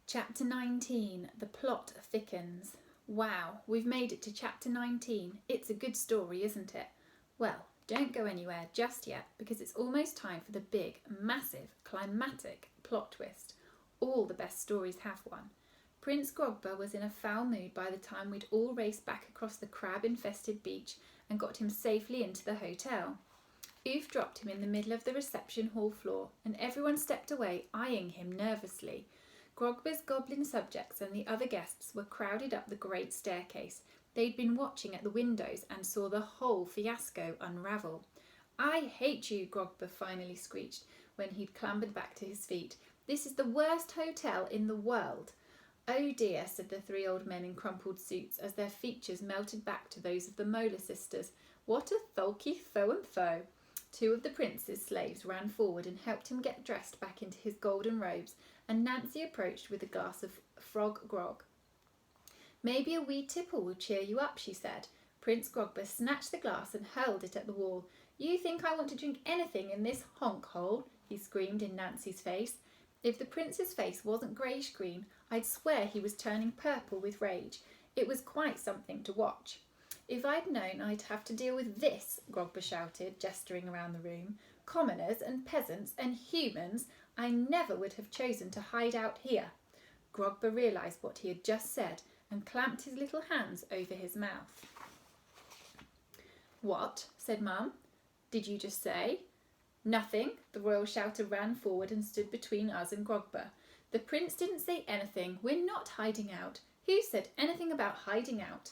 Chapter 19, The Plot Thickens. Wow, we've made it to chapter 19. It's a good story, isn't it? Well, don't go anywhere just yet, because it's almost time for the big, massive, climatic plot twist. All the best stories have one. Prince Grogba was in a foul mood by the time we'd all raced back across the crab-infested beach and got him safely into the hotel. Oof dropped him in the middle of the reception hall floor, and everyone stepped away, eyeing him nervously. Grogba's goblin subjects and the other guests were crowded up the great staircase. They'd been watching at the windows and saw the whole fiasco unravel. "I hate you," Grogba finally screeched when he'd clambered back to his feet. "This is the worst hotel in the world." "Oh dear," said the three old men in crumpled suits as their features melted back to those of the Molar sisters. "What a thulky tho-and-tho." Two of the prince's slaves ran forward and helped him get dressed back into his golden robes, and Nancy approached with a glass of frog grog. "Maybe a wee tipple will cheer you up," she said. Prince Grogba snatched the glass and hurled it at the wall. "You think I want to drink anything in this honk-hole?" he screamed in Nancy's face. If the prince's face wasn't greyish-green, I'd swear he was turning purple with rage. It was quite something to watch. "If I'd known I'd have to deal with this," Grogba shouted, gesturing around the room, "commoners and peasants and humans, I never would have chosen to hide out here." Grogba realised what he had just said and clamped his little hands over his mouth. "What?" said Mum. "Did you just say?" "Nothing." The royal shouter ran forward and stood between us and Grogba. "The prince didn't say anything. We're not hiding out. Who said anything about hiding out?"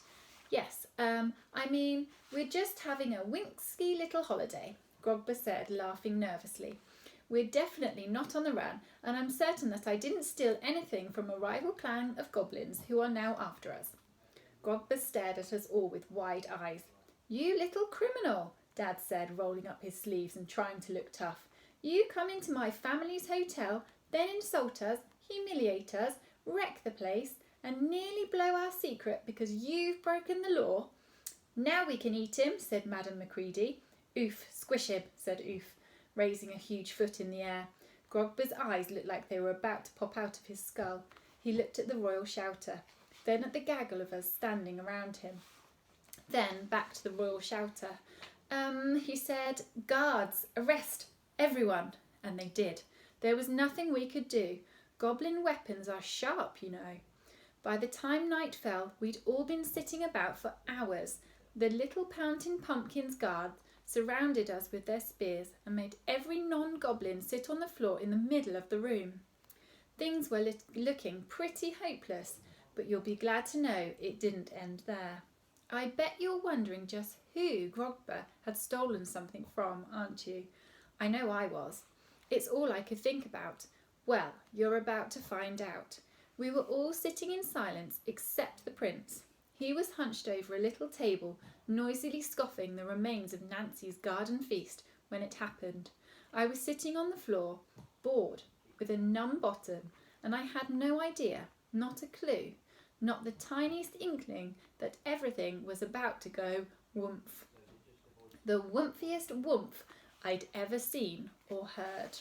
"Yes, we're just having a winksy little holiday," Grogba said, laughing nervously. "We're definitely not on the run, and I'm certain that I didn't steal anything from a rival clan of goblins who are now after us." Grogba stared at us all with wide eyes. "You little criminal," Dad said, rolling up his sleeves and trying to look tough. "You come into my family's hotel, then insult us, humiliate us, wreck the place, and nearly blow our secret because you've broken the law." "Now we can eat him," said Madame Macready. "Oof, squish him," said Oof, raising a huge foot in the air. Grogba's eyes looked like they were about to pop out of his skull. He looked at the royal shouter, then at the gaggle of us standing around him. Then back to the royal shouter. He said, "Guards, arrest everyone," and they did. There was nothing we could do. Goblin weapons are sharp, you know. By the time night fell, we'd all been sitting about for hours. The little Pouncing Pumpkins guards surrounded us with their spears and made every non-goblin sit on the floor in the middle of the room. Things were looking pretty hopeless, but you'll be glad to know it didn't end there. I bet you're wondering just who Grogba had stolen something from, aren't you? I know I was. It's all I could think about. Well, you're about to find out. We were all sitting in silence except the prince. He was hunched over a little table, noisily scoffing the remains of Nancy's garden feast when it happened. I was sitting on the floor, bored, with a numb bottom, and I had no idea, not a clue, not the tiniest inkling that everything was about to go woomph. The woomfiest woomph I'd ever seen or heard.